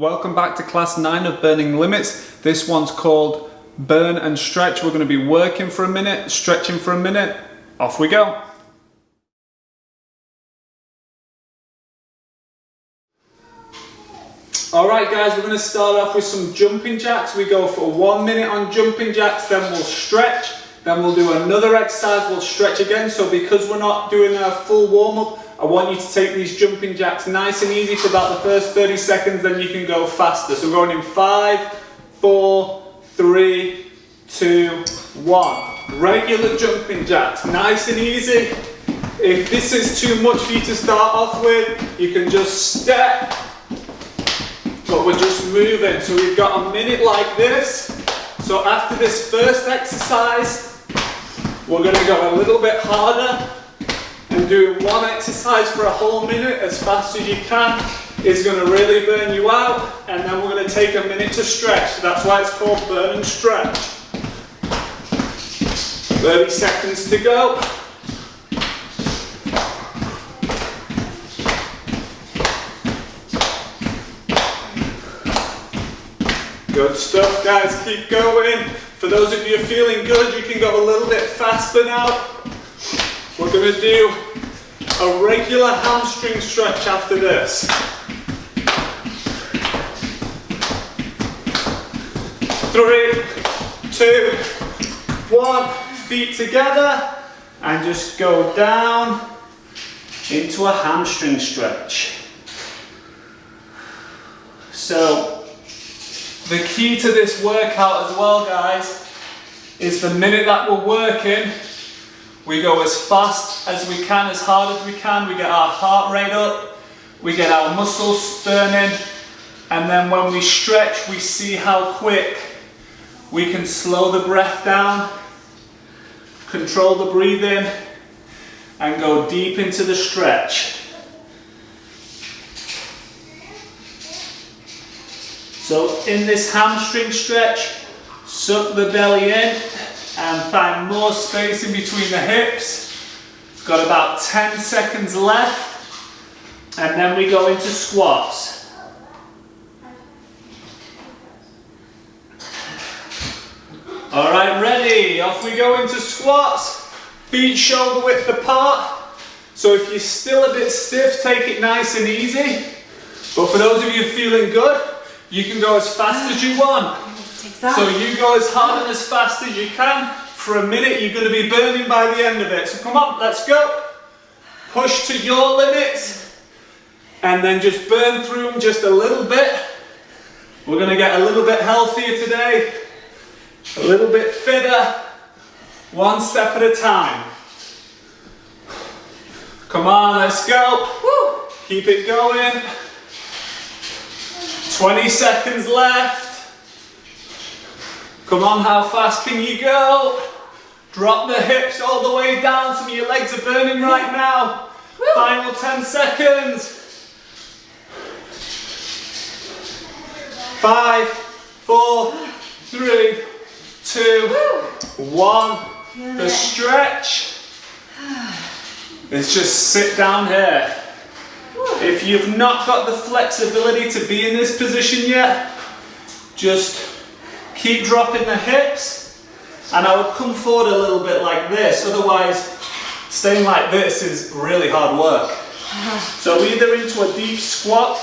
Welcome back to class 9 of Burning Limits. This one's called Burn and Stretch. We're going to be working for a minute, stretching for a minute. Off we go. Alright guys, we're going to start off with some jumping jacks. We go for 1 minute on jumping jacks, then we'll stretch, then we'll do another exercise, we'll stretch again. So because we're not doing a full warm-up, I want you to take these jumping jacks nice and easy for about the first 30 seconds, then you can go faster. So we're going in 5, 4, 3, 2, 1. Regular jumping jacks, nice and easy. If this is too much for you to start off with, you can just step, but we're just moving. So we've got a minute like this. So after this first exercise, we're going to go a little bit harder. And doing one exercise for a whole minute as fast as you can is going to really burn you out. And then we're going to take a minute to stretch. That's why it's called burn and stretch. 30 seconds to go. Good stuff, guys. Keep going. For those of you feeling good, you can go a little bit faster now. We're going to do a regular hamstring stretch after this. 3, 2, 1. Feet together and just go down into a hamstring stretch. So the key to this workout as well, guys, is the minute that we're working, we go as fast as we can, as hard as we can. We get our heart rate up, we get our muscles burning, and then when we stretch, we see how quick we can slow the breath down, control the breathing, and go deep into the stretch. So in this hamstring stretch, suck the belly in and find more space in between the hips. It's got about 10 seconds left, and then we go into squats. Alright, ready? Off we go into squats. Feet shoulder width apart. So if you're still a bit stiff, take it nice and easy. But for those of you feeling good, you can go as fast as you want. So you go as hard and as fast as you can. For a minute, you're going to be burning by the end of it. So come on, let's go. Push to your limits. And then just burn through them just a little bit. We're going to get a little bit healthier today. A little bit fitter. One step at a time. Come on, let's go. Woo. Keep it going. 20 seconds left. Come on, how fast can you go? Drop the hips all the way down. Some of your legs are burning right now. Woo. Final 10 seconds. 5, 4, 3, 2, 1. The stretch is just sit down here. If you've not got the flexibility to be in this position yet, just keep dropping the hips, and I would come forward a little bit like this. Otherwise, staying like this is really hard work. So either into a deep squat,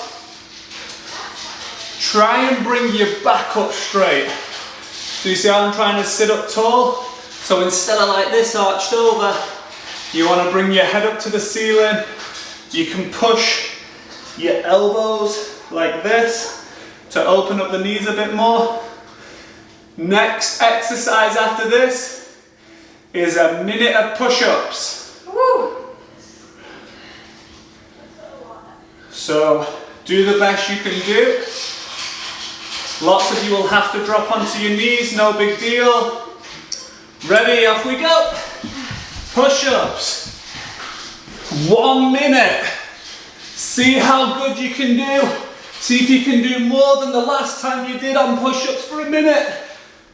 try and bring your back up straight. So you see how I'm trying to sit up tall? So instead of like this arched over, you want to bring your head up to the ceiling. You can push your elbows like this to open up the knees a bit more. Next exercise after this is a minute of push-ups. So do the best you can do. Lots of you will have to drop onto your knees, no big deal. Ready, off we go. Push-ups. 1 minute. See how good you can do. See if you can do more than the last time you did on push-ups for a minute.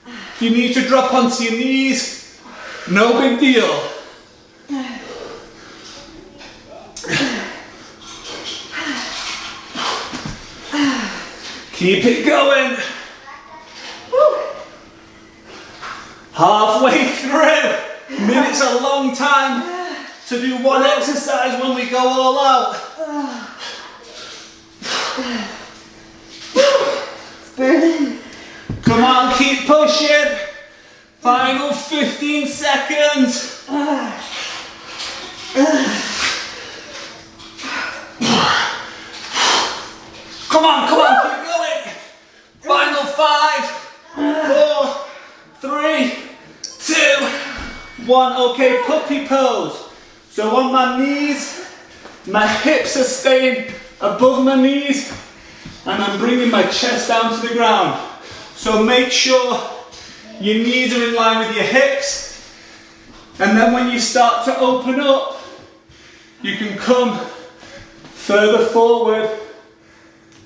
If you need to drop onto your knees, no big deal. Keep it going. Woo. Halfway through. Minute's a long time to do one exercise when we go all out. It's burning. Come on, keep pushing. Final 15 seconds. Come on, keep going. Final 5, 4, 3, 2, 1. Okay, puppy pose. So on my knees, my hips are staying above my knees, and I'm bringing my chest down to the ground. So make sure your knees are in line with your hips, and then when you start to open up, you can come further forward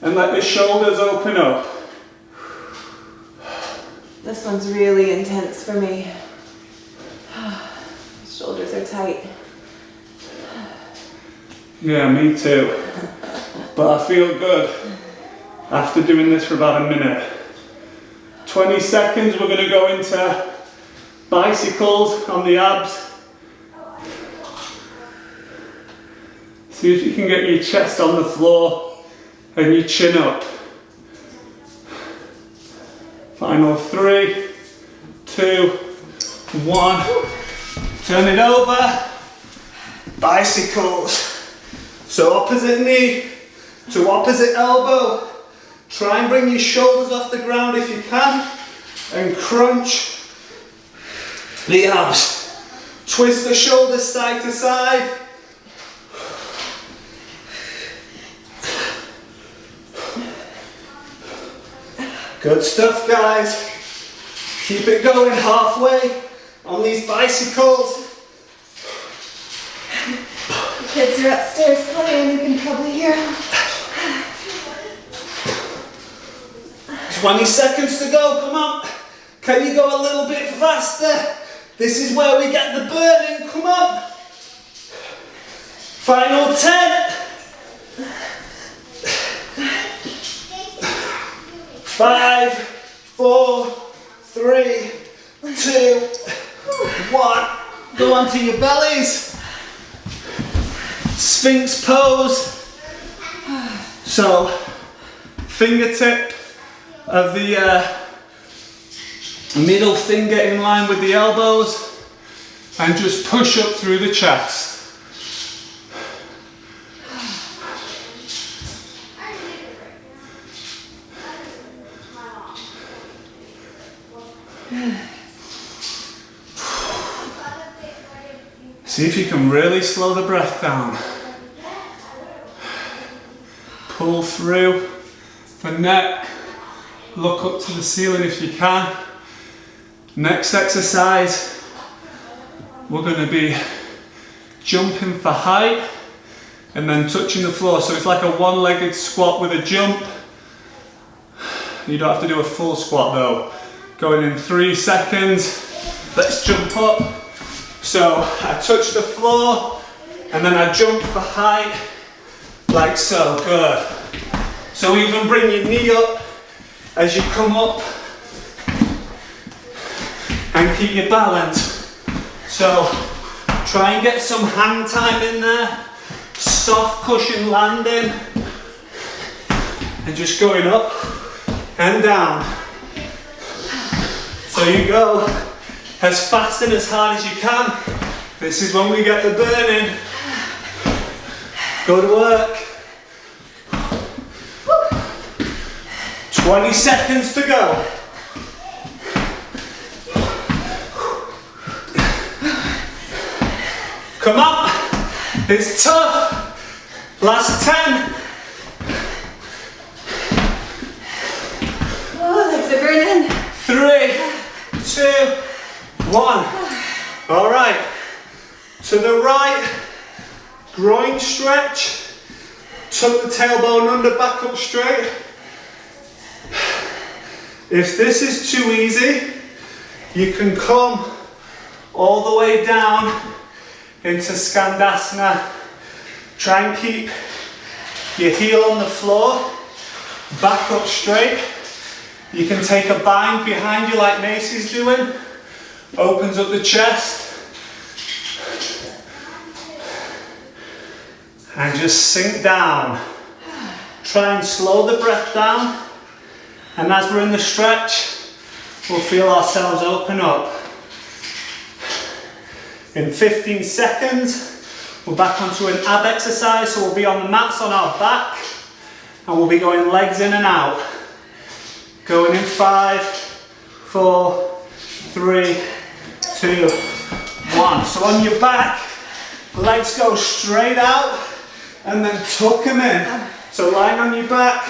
and let the shoulders open up. This one's really intense for me. Shoulders are tight. Yeah, me too. But I feel good after doing this for about a minute. 20 seconds, we're going to go into bicycles on the abs. See if you can get your chest on the floor and your chin up. Final 3, 2, 1. Turn it over. Bicycles. So opposite knee to opposite elbow. Try and bring your shoulders off the ground if you can, and crunch the abs. Twist the shoulders side to side. Good stuff, guys. Keep it going halfway on these bicycles. The kids are upstairs playing, you can probably hear them. 20 seconds to go, come on. Can you go a little bit faster? This is where we get the burning, come on. Final 10. 5, 4, 3, 2, 1. Go onto your bellies. Sphinx pose. So, fingertip of the middle finger in line with the elbows, and just push up through the chest. See if you can really slow the breath down. Pull through the neck. Look up to the ceiling if you can. Next exercise, we're going to be jumping for height and then touching the floor. So it's like a one-legged squat with a jump. You don't have to do a full squat though. Going in 3 seconds. Let's jump up. So I touch the floor and then I jump for height like so. Good. So even bring your knee up as you come up and keep your balance. So try and get some hang time in there, soft cushion landing, and just going up and down. So you go as fast and as hard as you can. This is when we get the burning. Go to work. 20 seconds to go. Come on, it's tough. Last 10. Oh, legs are burning. 3, 2, 1. All right, to the right, groin stretch. Tuck the tailbone under, back up straight. If this is too easy, you can come all the way down into Skandasana. Try and keep your heel on the floor back up straight. You can take a bind behind you like Macy's doing. Opens up the chest. And just sink down. Try and slow the breath down. And as we're in the stretch, we'll feel ourselves open up. In 15 seconds, we're back onto an ab exercise, so we'll be on the mats on our back, and we'll be going legs in and out. Going in 5, 4, 3, 2, 1. So on your back, legs go straight out, and then tuck them in. So lying on your back,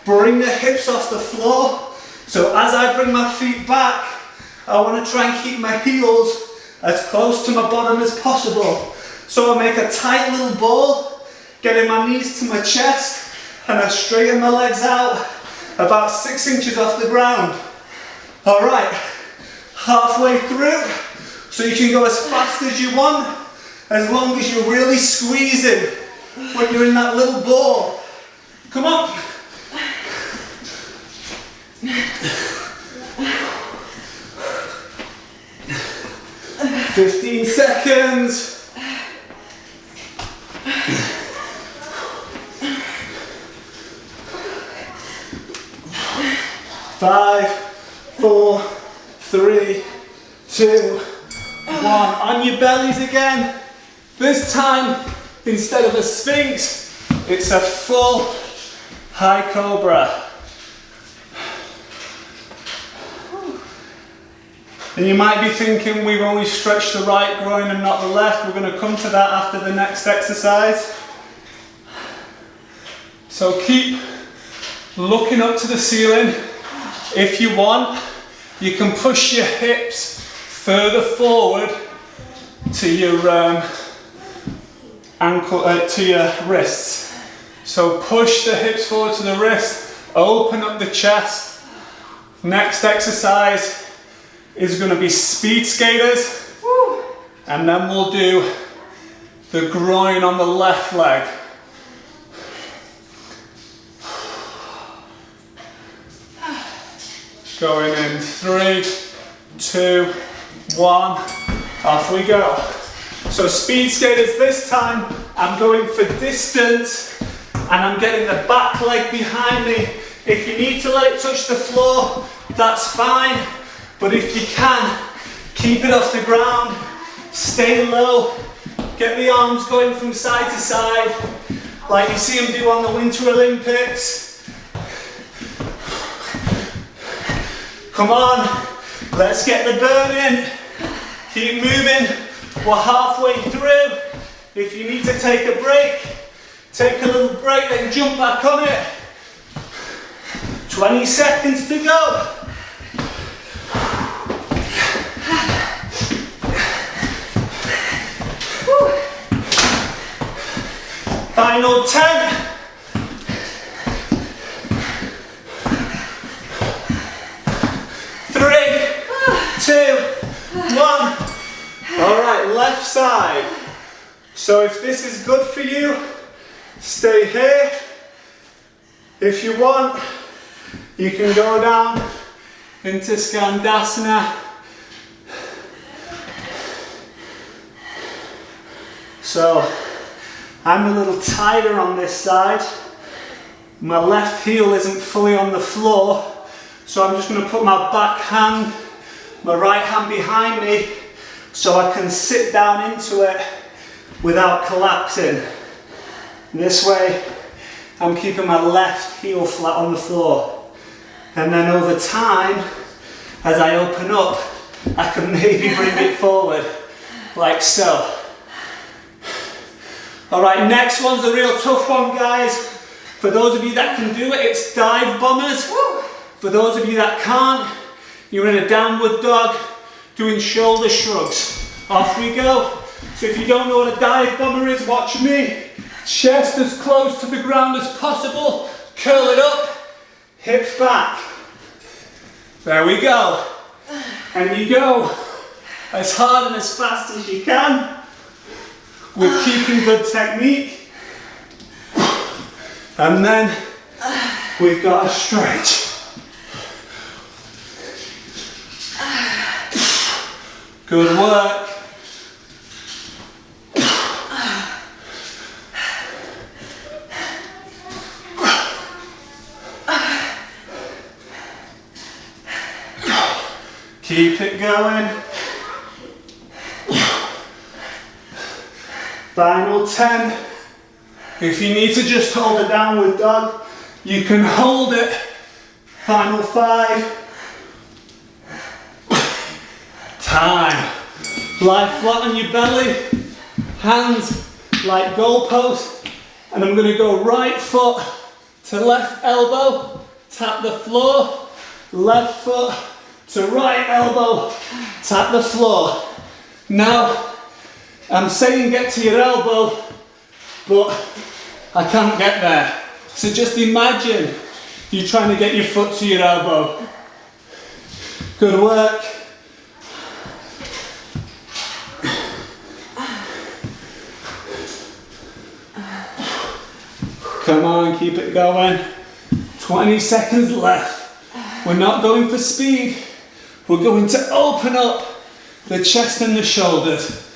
bring the hips off the floor. So as I bring my feet back, I want to try and keep my heels as close to my bottom as possible. So I make a tight little ball, getting my knees to my chest, and I straighten my legs out about 6 inches off the ground. All right, halfway through, so you can go as fast as you want, as long as you're really squeezing when you're in that little ball. Come on. 15 seconds. 5, 4, 3, 2, 1. On your bellies again. This time, instead of a sphinx, it's a full high cobra. And you might be thinking we've only stretched the right groin and not the left. We're going to come to that after the next exercise. So keep looking up to the ceiling. If you want, you can push your hips further forward to your ankle, to your wrists. So push the hips forward to the wrist, open up the chest. Next exercise is going to be speed skaters, and then we'll do the groin on the left leg. Going in 3, 2, 1, off we go. So speed skaters this time, I'm going for distance and I'm getting the back leg behind me. If you need to let it touch the floor, that's fine. But if you can, keep it off the ground, stay low, get the arms going from side to side, like you see them do on the Winter Olympics. Come on, let's get the burn in. Keep moving, we're halfway through. If you need to take a break, take a little break, then jump back on it. 20 seconds to go. Final 10. 3, 2, 1. All right, left side. So if this is good for you, stay here. If you want, you can go down into Skandasana. So I'm a little tighter on this side. My left heel isn't fully on the floor. So I'm just going to put my back hand, my right hand behind me, so I can sit down into it without collapsing. This way, I'm keeping my left heel flat on the floor. And then over time, as I open up, I can maybe bring it forward, like so. All right, next one's a real tough one, guys. For those of you that can do it, it's dive bombers. For those of you that can't, you're in a downward dog doing shoulder shrugs. Off we go. So if you don't know what a dive bomber is, watch me. Chest as close to the ground as possible. Curl it up, hips back. There we go. And you go as hard and as fast as you can with keeping good technique. And then we've got to stretch. Good work. Keep it going. Final 10. If you need to just hold a downward dog, you can hold it. Final 5. Time. Lie flat on your belly, hands like goalposts, and I'm going to go right foot to left elbow, tap the floor, left foot to right elbow, tap the floor. Now, I'm saying get to your elbow, but I can't get there. So just imagine you trying to get your foot to your elbow. Good work. Come on, keep it going. 20 seconds left. We're not going for speed. We're going to open up the chest and the shoulders.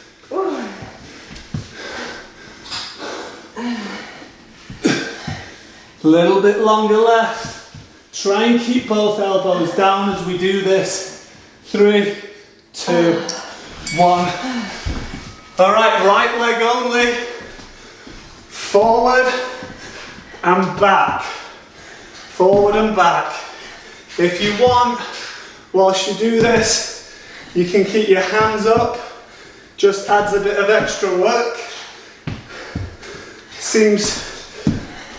Little bit longer left. Try and keep both elbows down as we do this. 3, 2, 1. All right, right leg only. Forward and back. Forward and back. If you want, whilst you do this, you can keep your hands up. Just adds a bit of extra work. Seems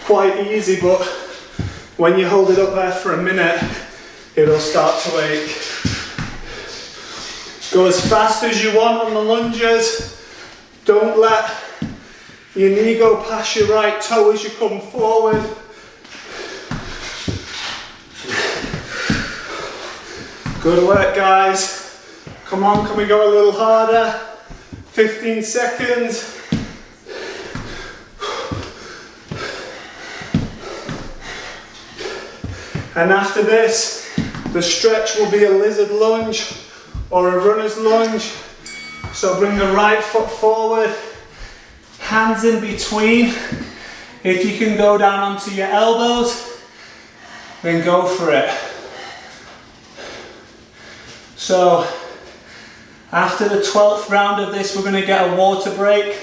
quite easy, but when you hold it up there for a minute, it'll start to ache. Go as fast as you want on the lunges. Don't let your knee go past your right toe as you come forward. Good work, guys. Come on, can we go a little harder? 15 seconds. And after this, the stretch will be a lizard lunge or a runner's lunge. So bring the right foot forward, hands in between. If you can go down onto your elbows, then go for it. So after the 12th round of this, we're going to get a water break.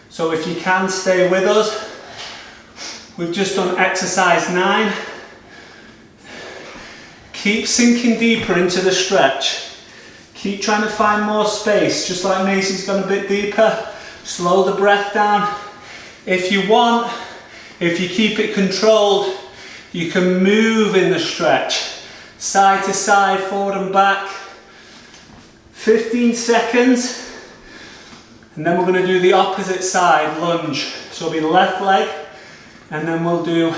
So if you can, stay with us. We've just done exercise 9. Keep sinking deeper into the stretch. Keep trying to find more space, just like Macy's gone a bit deeper. Slow the breath down. If you want, if you keep it controlled, you can move in the stretch. Side to side, forward and back. 15 seconds. And then we're going to do the opposite side, lunge. So it'll be left leg, and then we'll do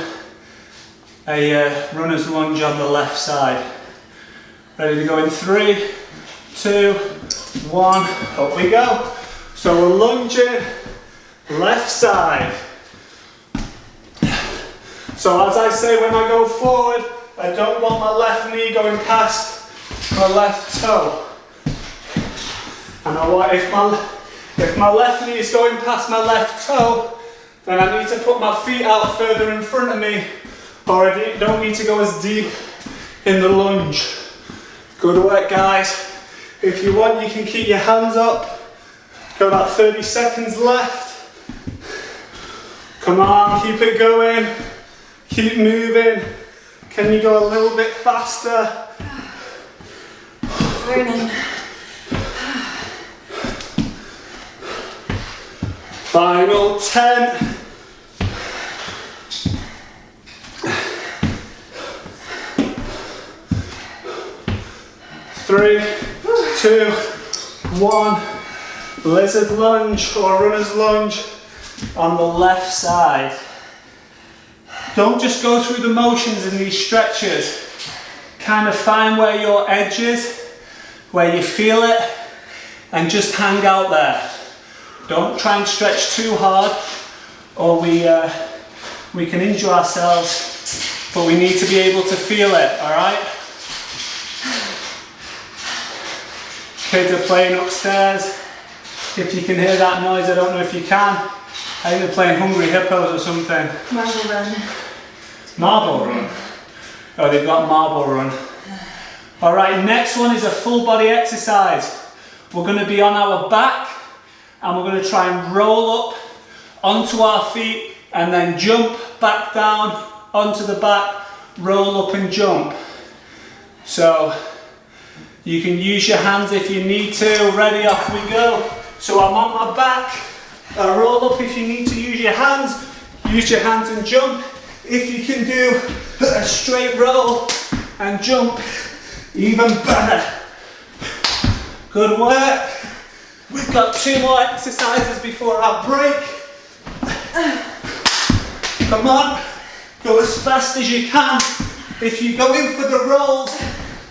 a runner's lunge on the left side. Ready to go in 3, 2, 1, up we go. So we're lunging, left side. So as I say, when I go forward, I don't want my left knee going past my left toe. And I want, if my left knee is going past my left toe, then I need to put my feet out further in front of me, or I don't need to go as deep in the lunge. Good work, guys. If you want, you can keep your hands up. Got about 30 seconds left. Come on, keep it going. Keep moving. Can you go a little bit faster? Burning. Final 10. Three, 2, 1. Lizard lunge or runner's lunge on the left side. Don't just go through the motions in these stretches. Kind of find where your edge is, where you feel it, and just hang out there. Don't try and stretch too hard, or we can injure ourselves but we need to be able to feel it, all right? Kids are playing upstairs. If you can hear that noise, I don't know if you can. I think they're playing Hungry Hippos or something. Marble Run. Marble Run? Oh, they've got Marble Run. All right, next one is a full body exercise. We're going to be on our back and we're going to try and roll up onto our feet and then jump back down onto the back, roll up and jump. So you can use your hands if you need to. Ready, off we go. So I'm on my back. I roll up if you need to use your hands. Use your hands and jump. If you can do a straight roll and jump, even better. Good work. We've got 2 more exercises before our break. Come on, go as fast as you can. If you go in for the rolls,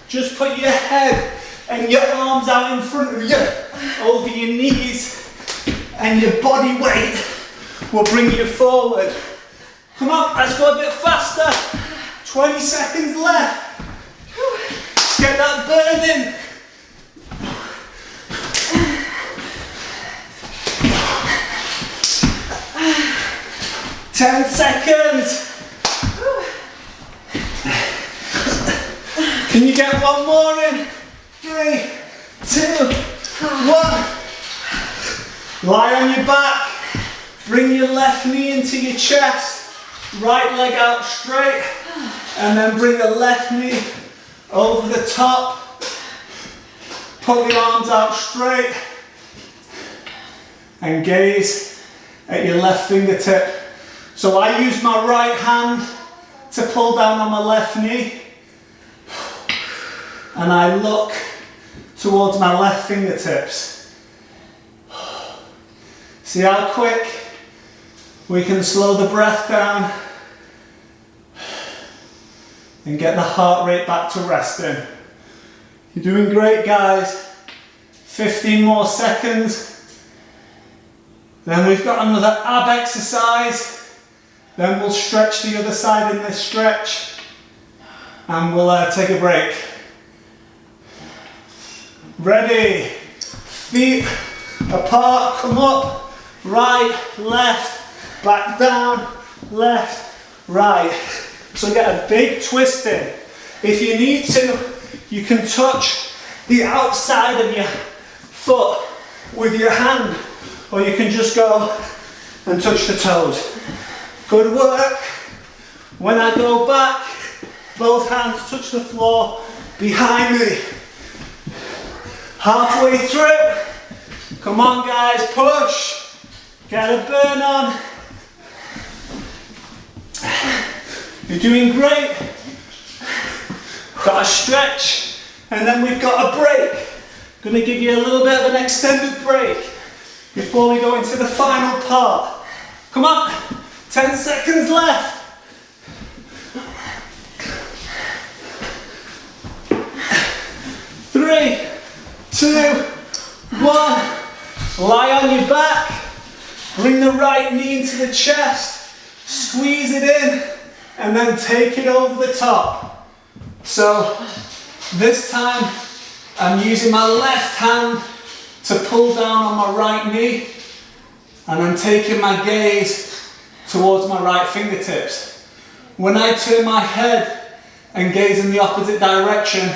just put your head and your arms out in front of you, over your knees, and your body weight will bring you forward. Come on, let's go a bit faster. 20 seconds left. Let's get that burning. 10 seconds. Can you get one more in? 3, 2, 1. Lie on your back. Bring your left knee into your chest. Right leg out straight. And then bring the left knee over the top. Put the arms out straight. And gaze at your left fingertip. So I use my right hand to pull down on my left knee. And I look towards my left fingertips. See how quick we can slow the breath down and get the heart rate back to resting. You're doing great, guys. 15 more seconds. Then we've got another ab exercise. Then we'll stretch the other side in this stretch and we'll take a break. Ready, feet apart, come up, right, left, back down, left, right. So get a big twist in. If you need to, you can touch the outside of your foot with your hand, or you can just go and touch the toes. Good work. When I go back, both hands touch the floor behind me. Halfway through. Come on guys, push. Get a burn on. You're doing great. Got a stretch and then we've got a break. Going to give you a little bit of an extended break before we go into the final part. Come on, 10 seconds left. 3, 2, 1. Lie on your back. Bring the right knee into the chest. Squeeze it in and then take it over the top. So this time I'm using my left hand to pull down on my right knee and I'm taking my gaze towards my right fingertips. When I turn my head and gaze in the opposite direction,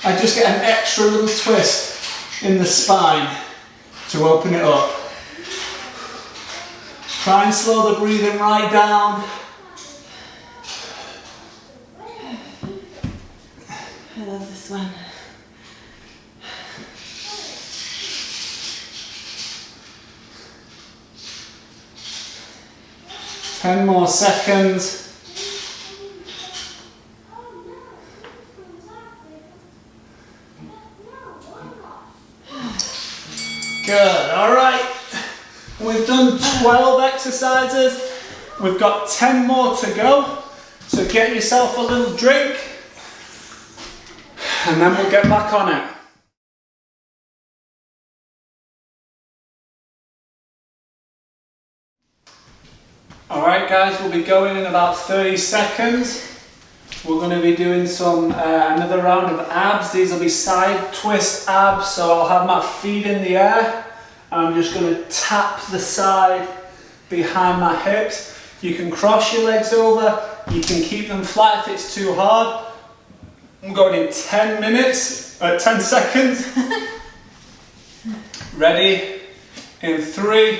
I just get an extra little twist in the spine to open it up. Try and slow the breathing right down. I love this one. Ten more seconds. Good, all right. We've done 12 exercises. We've got 10 more to go. So get yourself a little drink and then we'll get back on it. All right guys, we'll be going in about 30 seconds. we're going to be doing some another round of abs. These will be side twist abs, so I'll have my feet in the air. I'm just going to tap the side behind my hips. You can cross your legs over, you can keep them flat if it's too hard. I'm going in 10 seconds. Ready? In 3,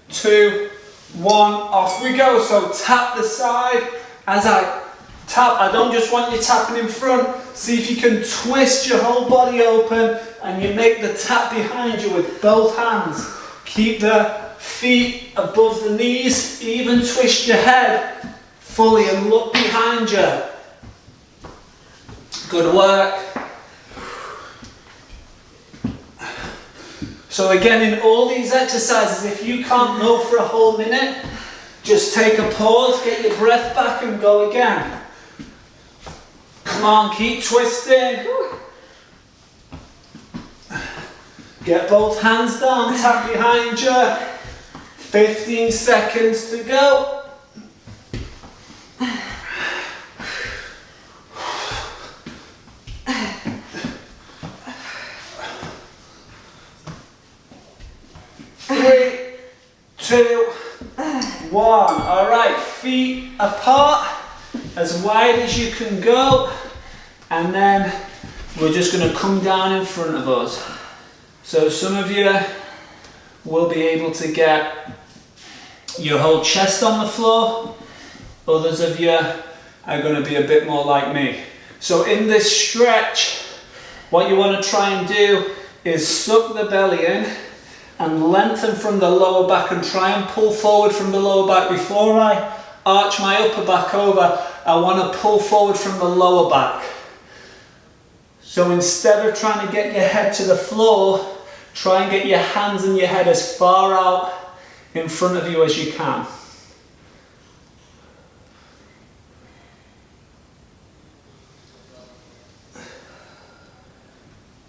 2, 1, off we go. So tap the side. As I tap, I don't just want you tapping in front. See if you can twist your whole body open and you make the tap behind you with both hands. Keep the feet above the knees, even twist your head fully and look behind you. Good work. So again, in all these exercises, if you can't go for a whole minute, just take a pause, get your breath back and go again. Come on, keep twisting. Get both hands down, tap behind you. 15 seconds to go. Three, 2, 1. All right, feet apart, as wide as you can go. And then we're just going to come down in front of us. So some of you will be able to get your whole chest on the floor. Others of you are going to be a bit more like me. So in this stretch, what you want to try and do is suck the belly in and lengthen from the lower back and try and pull forward from the lower back. Before I arch my upper back over, I want to pull forward from the lower back. So instead of trying to get your head to the floor, try and get your hands and your head as far out in front of you as you can.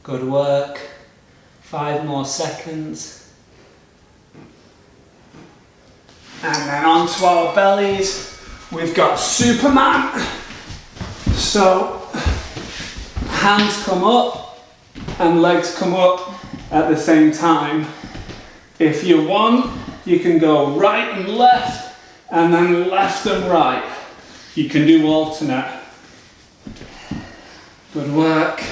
Good work. 5 more seconds. And then onto our bellies. We've got Superman. So hands come up and legs come up at the same time. If you want, you can go right and left and then left and right. You can do alternate. Good work.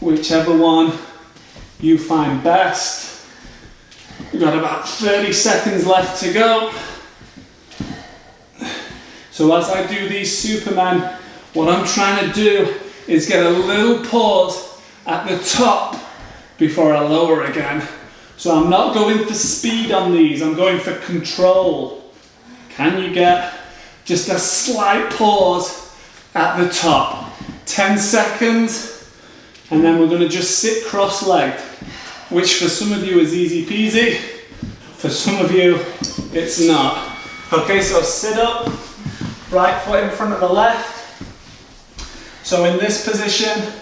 Whichever one you find best. We've got about 30 seconds left to go. So as I do these Superman, what I'm trying to do is get a little pause at the top before I lower again. So I'm not going for speed on these, I'm going for control. Can you get just a slight pause at the top? 10 seconds. And then we're going to just sit cross-legged, which for some of you is easy peasy, for some of you it's not. Okay, so sit up, right foot in front of the left. So in this position,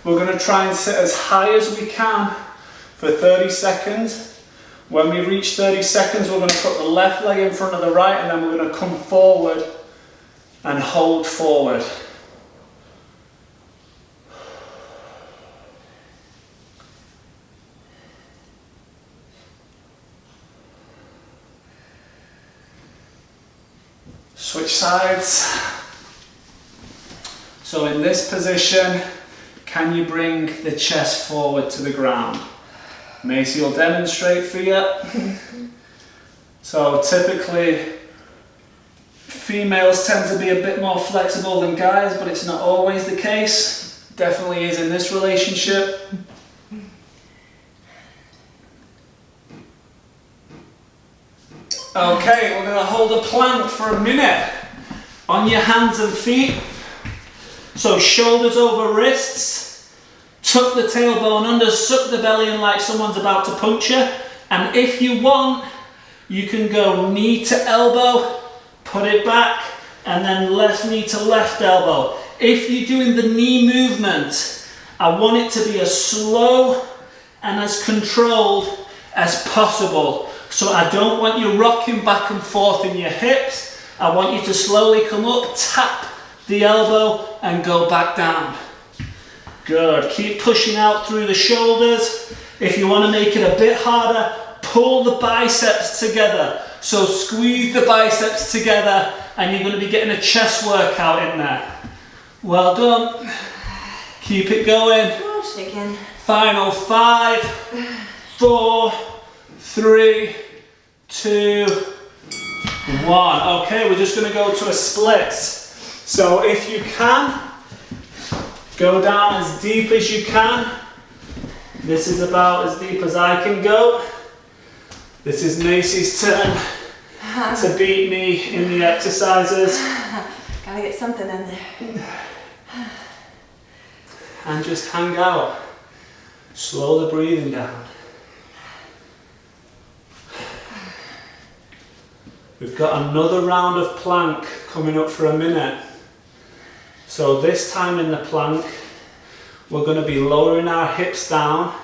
we're going to try and sit as high as we can for 30 seconds. When we reach 30 seconds, we're going to put the left leg in front of the right, and then we're going to come forward and hold forward. Switch sides. So in this position, can you bring the chest forward to the ground? Macy will demonstrate for you. So typically, females tend to be a bit more flexible than guys, but it's not always the case. Definitely is in this relationship. Okay, we're going to hold a plank for a minute on your hands and feet. So shoulders over wrists, tuck the tailbone under, suck the belly in like someone's about to punch you. And if you want, you can go knee to elbow, put it back, and then left knee to left elbow. If you're doing the knee movement, I want it to be as slow and as controlled as possible. So I don't want you rocking back and forth in your hips. I want you to slowly come up, tap the elbow and go back down. Good, keep pushing out through the shoulders. If you want to make it a bit harder, pull the biceps together. So squeeze the biceps together and you're going to be getting a chest workout in there. Well done. Keep it going. Oh, shaking. Final 5, 4, 3, 2, 1. Okay, we're just going to go to a splits. So if you can, go down as deep as you can. This is about as deep as I can go. This is Macy's turn to beat me in the exercises. Gotta get something in there. And just hang out. Slow the breathing down. We've got another round of plank coming up for a minute. So this time in the plank, we're going to be lowering our hips down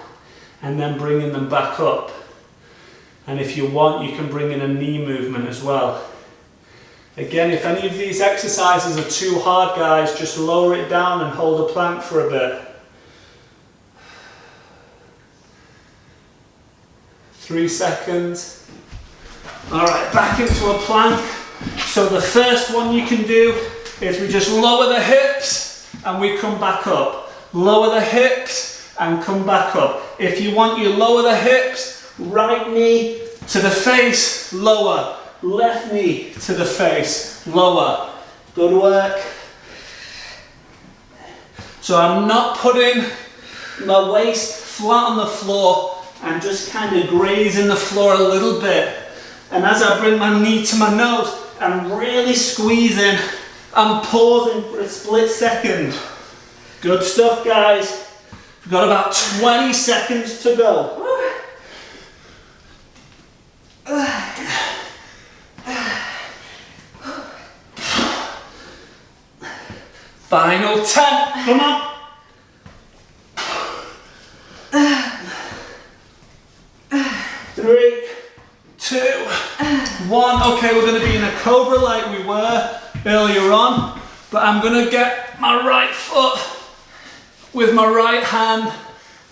and then bringing them back up. And if you want, you can bring in a knee movement as well. Again, if any of these exercises are too hard, guys, just lower it down and hold the plank for a bit. 3 seconds. All right, back into a plank. So the first one you can do is we just lower the hips and we come back up. Lower the hips and come back up. If you want, you lower the hips, right knee to the face, lower. Left knee to the face, lower. Good work. So I'm not putting my waist flat on the floor. I'm just kind of grazing the floor a little bit. And as I bring my knee to my nose, I'm really squeezing. I'm pausing for a split second. Good stuff, guys. We've got about 20 seconds to go. Final 10. Come on. 3, 2, 1. Okay, we're going to be in a cobra like we were earlier on, but I'm going to get my right foot with my right hand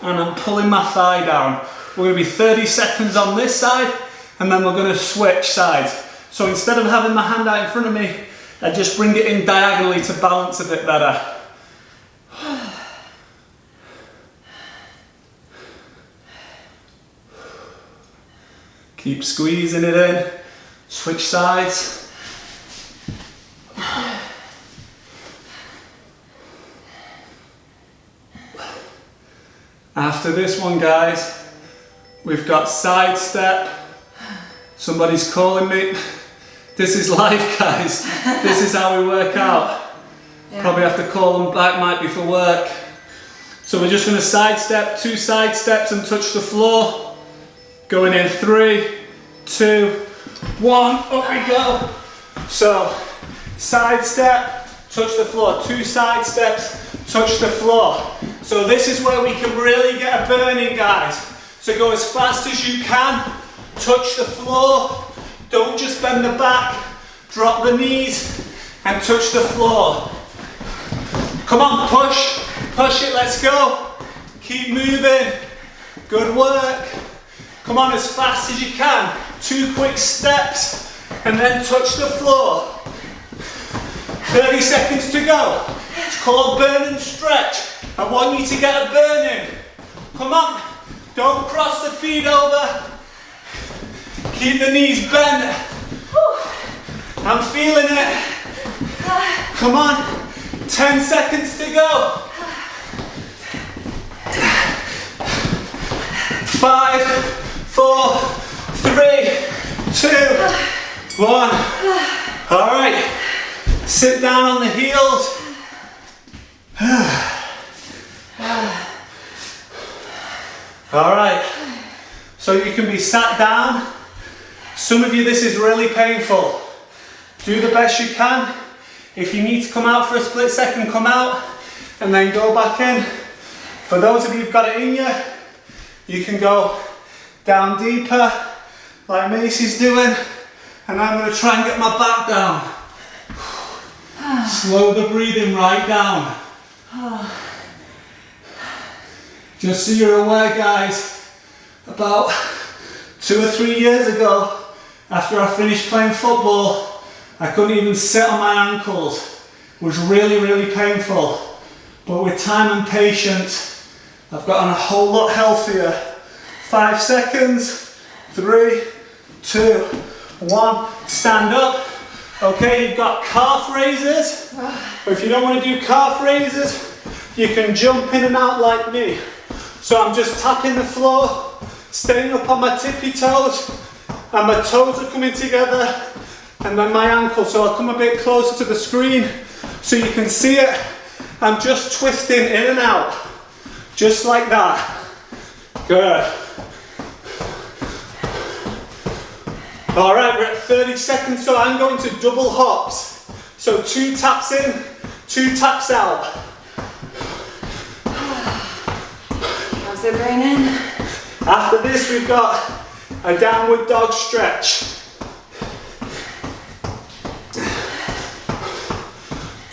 and I'm pulling my thigh down. We're going to be 30 seconds on this side and then we're going to switch sides. So instead of having my hand out in front of me, I just bring it in diagonally to balance a bit better. Keep squeezing it in. Switch sides. After this one, guys, we've got side step. Somebody's calling me. This is life, guys. This is how we work out. Yeah. Probably have to call them back, might be for work. So we're just going to side step, 2 side steps and touch the floor. Going in 3, 2, 1, up we go. So, side step, touch the floor. 2 side steps, touch the floor. So this is where we can really get a burn in, guys. So go as fast as you can, touch the floor. Don't just bend the back, drop the knees and touch the floor. Come on, push, push it, let's go. Keep moving, good work. Come on, as fast as you can. 2 quick steps and then touch the floor. 30 seconds to go. It's called burn and stretch. I want you to get a burn in. Come on, don't cross the feet over. Keep the knees bent. I'm feeling it. Come on, 10 seconds to go. 5, 4, 3, 2, 1. All right, sit down on the heels. All right, so you can be sat down. Some of you, this is really painful. Do the best you can. If you need to come out for a split second, come out and then go back in. For those of you who've got it in you, you can go down deeper like Macy's doing, and I'm going to try and get my back down. Slow the breathing right down. Just so you're aware, guys, about 2 or 3 years ago, after I finished playing football, I couldn't even sit on my ankles. It was really, really painful. But with time and patience, I've gotten a whole lot healthier. 5 seconds, 3, 2, 1, stand up. Okay, you've got calf raises. Or if you don't want to do calf raises, you can jump in and out like me. So I'm just tapping the floor, staying up on my tippy toes, and my toes are coming together, and then my ankle. So I'll come a bit closer to the screen so you can see it. I'm just twisting in and out, just like that. Good. All right, we're at 30 seconds, so I'm going to double hops. So 2 taps in, 2 taps out. How's it burning? After this, we've got a downward dog stretch.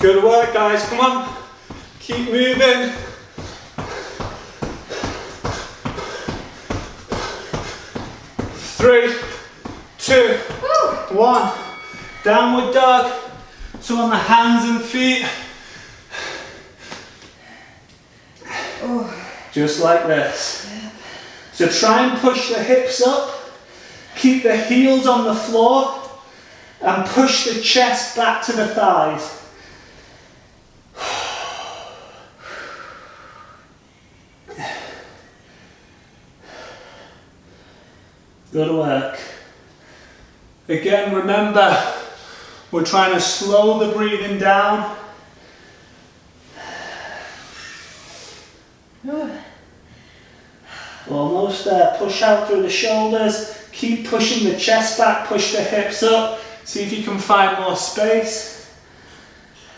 Good work, guys, come on. Keep moving. Three, 2, 1. Downward dog. So on the hands and feet. Just like this. So try and push the hips up. Keep the heels on the floor. And push the chest back to the thighs. Good work. Again, remember, we're trying to slow the breathing down. Almost there. Push out through the shoulders. Keep pushing the chest back, push the hips up. See if you can find more space.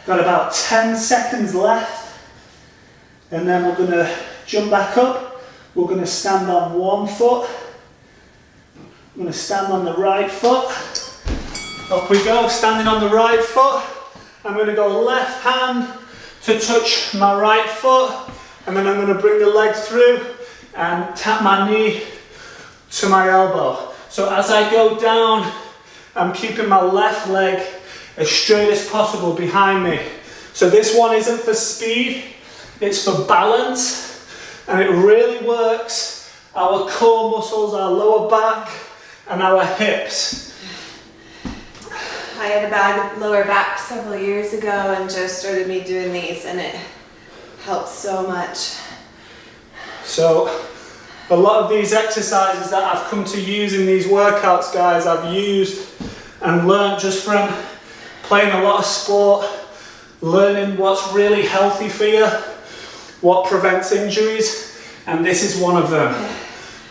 Got about 10 seconds left. And then we're going to jump back up. We're going to stand on one foot. I'm going to stand on the right foot. Up we go, standing on the right foot. I'm going to go left hand to touch my right foot. And then I'm going to bring the leg through and tap my knee to my elbow. So as I go down, I'm keeping my left leg as straight as possible behind me. So this one isn't for speed, it's for balance. And it really works our core muscles, our lower back, and our hips. I had a bad lower back several years ago, and Joe started me doing these, and it helps so much. So a lot of these exercises that I've come to use in these workouts, guys, I've used and learned just from playing a lot of sport, learning what's really healthy for you, what prevents injuries, and this is one of them.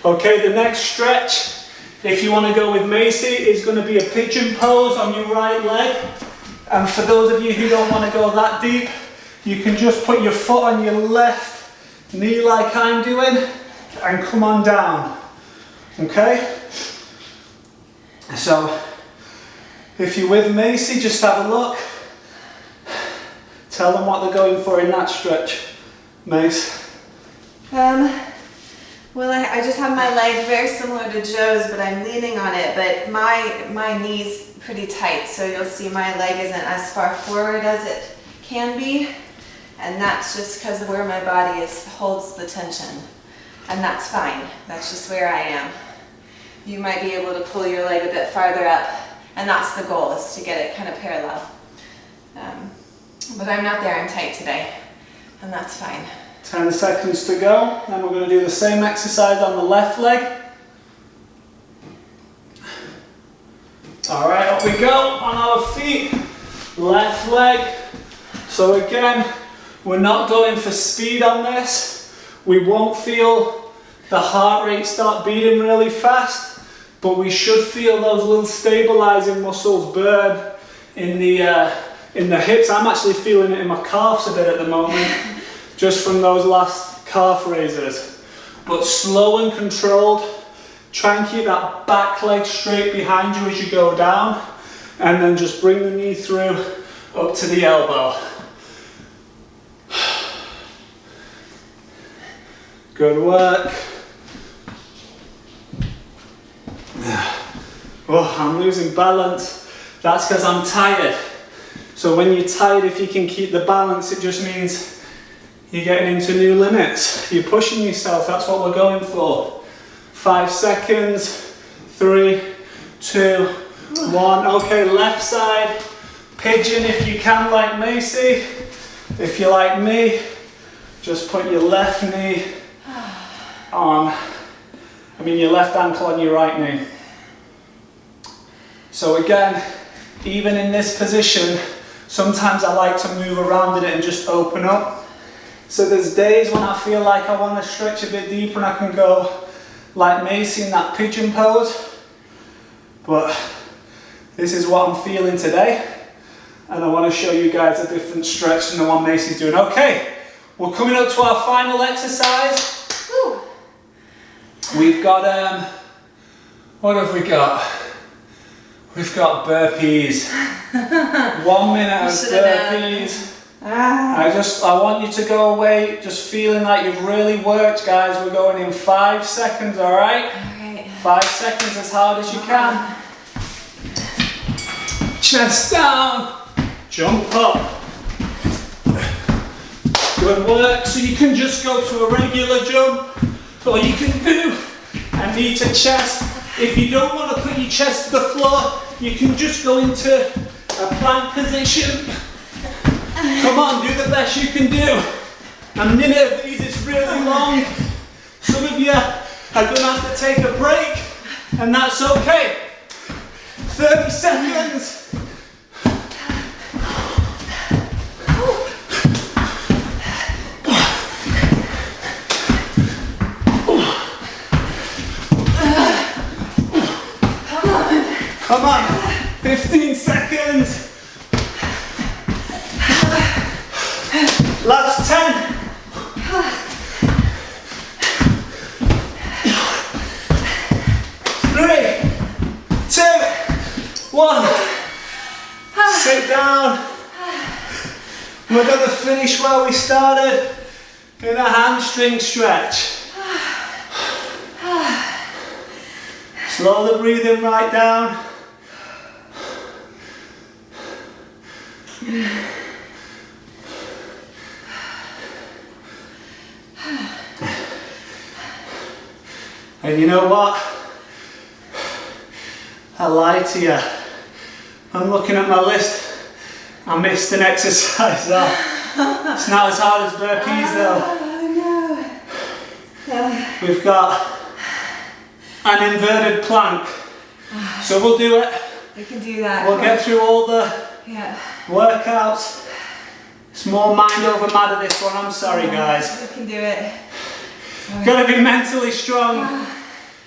Okay, the next stretch, if you want to go with Macy, is going to be a pigeon pose on your right leg. And for those of you who don't want to go that deep, you can just put your foot on your left knee like I'm doing and come on down. Okay? So, if you're with Macy, just have a look. Tell them what they're going for in that stretch. Mace? Well, I just have my leg very similar to Joe's, but I'm leaning on it, but my knee's pretty tight, so you'll see my leg isn't as far forward as it can be, and that's just because of where my body holds the tension, and that's fine. That's just where I am. You might be able to pull your leg a bit farther up, and that's the goal, is to get it kind of parallel. But I'm not there, I'm tight today, and that's fine. 10 seconds to go, then we're going to do the same exercise on the left leg. Alright, up we go on our feet, left leg. So again, we're not going for speed on this. We won't feel the heart rate start beating really fast, but we should feel those little stabilizing muscles burn in the hips. I'm actually feeling it in my calves a bit at the moment. Just from those last calf raises. But slow and controlled. Try and keep that back leg straight behind you as you go down. And then just bring the knee through up to the elbow. Good work. Oh, I'm losing balance. That's because I'm tired. So when you're tired, if you can keep the balance, it just means you're getting into new limits. You're pushing yourself, that's what we're going for. 5 seconds, 3, 2, 1. Okay, left side, pigeon if you can, like Macy. If you're like me, just put your left knee on, your left ankle on your right knee. So again, even in this position, sometimes I like to move around in it and just open up. So there's days when I feel like I want to stretch a bit deeper and I can go like Macy in that pigeon pose. But this is what I'm feeling today. And I want to show you guys a different stretch than the one Macy's doing. Okay, we're coming up to our final exercise. Woo. We've got, what have we got? We've got burpees. 1 minute of burpees. I want you to go away just feeling like you've really worked, guys. We're going in 5 seconds, alright? Alright. 5 seconds, as hard as you can. Chest down. Jump up. Good work. So you can just go to a regular jump, or you can do a knee to chest. If you don't want to put your chest to the floor, you can just go into a plank position. Come on, do the best you can do. A minute of these is really long. Some of you are going to have to take a break, and that's okay. 30 seconds. Come on, 15 seconds. Last 10. 3, 2, 1. Sit down. We're going to finish where we started in a hamstring stretch. Slow the breathing right down. And you know what? I lied to you. I'm looking at my list. I missed an exercise though. It's not as hard as burpees though. We've got an inverted plank. So we'll do it. We can do that. We'll get through all the workouts. It's more mind over matter this one, I'm sorry guys. We can do it. Gotta be mentally strong.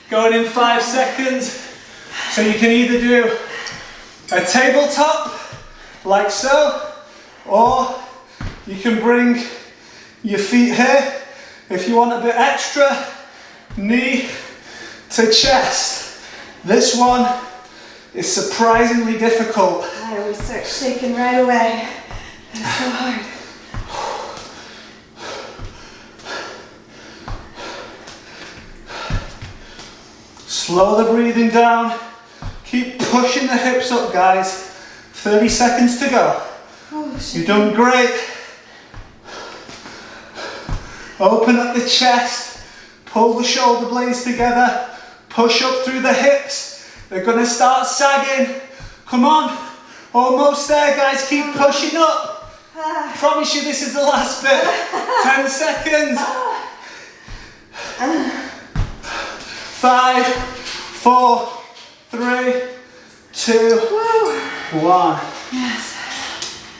Going in 5 seconds. So you can either do a tabletop, like so, or you can bring your feet here. If you want a bit extra, knee to chest. This one is surprisingly difficult. I always start shaking right away. It's so hard. Slow the breathing down. Keep pushing the hips up, guys. 30 seconds to go. You've done great. Open up the chest. Pull the shoulder blades together. Push up through the hips. They're going to start sagging. Come on. Almost there, guys. Keep pushing up. Promise you this is the last bit. 10 seconds. 5, 4, 3, 2, 1. Yes.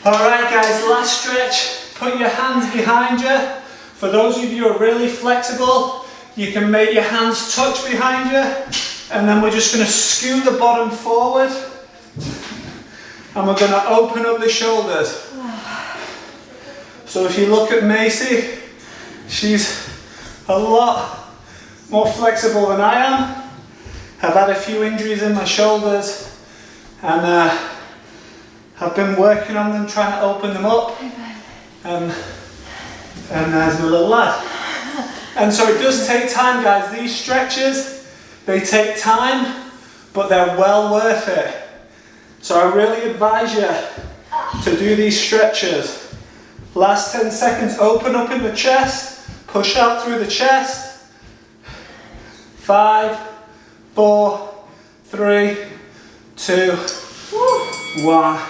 Alright guys, last stretch. Put your hands behind you. For those of you who are really flexible, you can make your hands touch behind you. And then we're just going to scoot the bottom forward. And we're going to open up the shoulders. So if you look at Macy, she's a lot more flexible than I am. I've had a few injuries in my shoulders and I've been working on them, trying to open them up. And there's my little lad. And so it does take time, guys. These stretches, they take time, but they're well worth it. So I really advise you to do these stretches. Last 10 seconds, open up in the chest, push out through the chest. 5, 4, 3, 2, 1.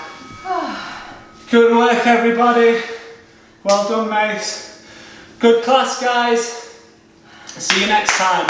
Good work, everybody. Well done, mates. Good class, guys. See you next time.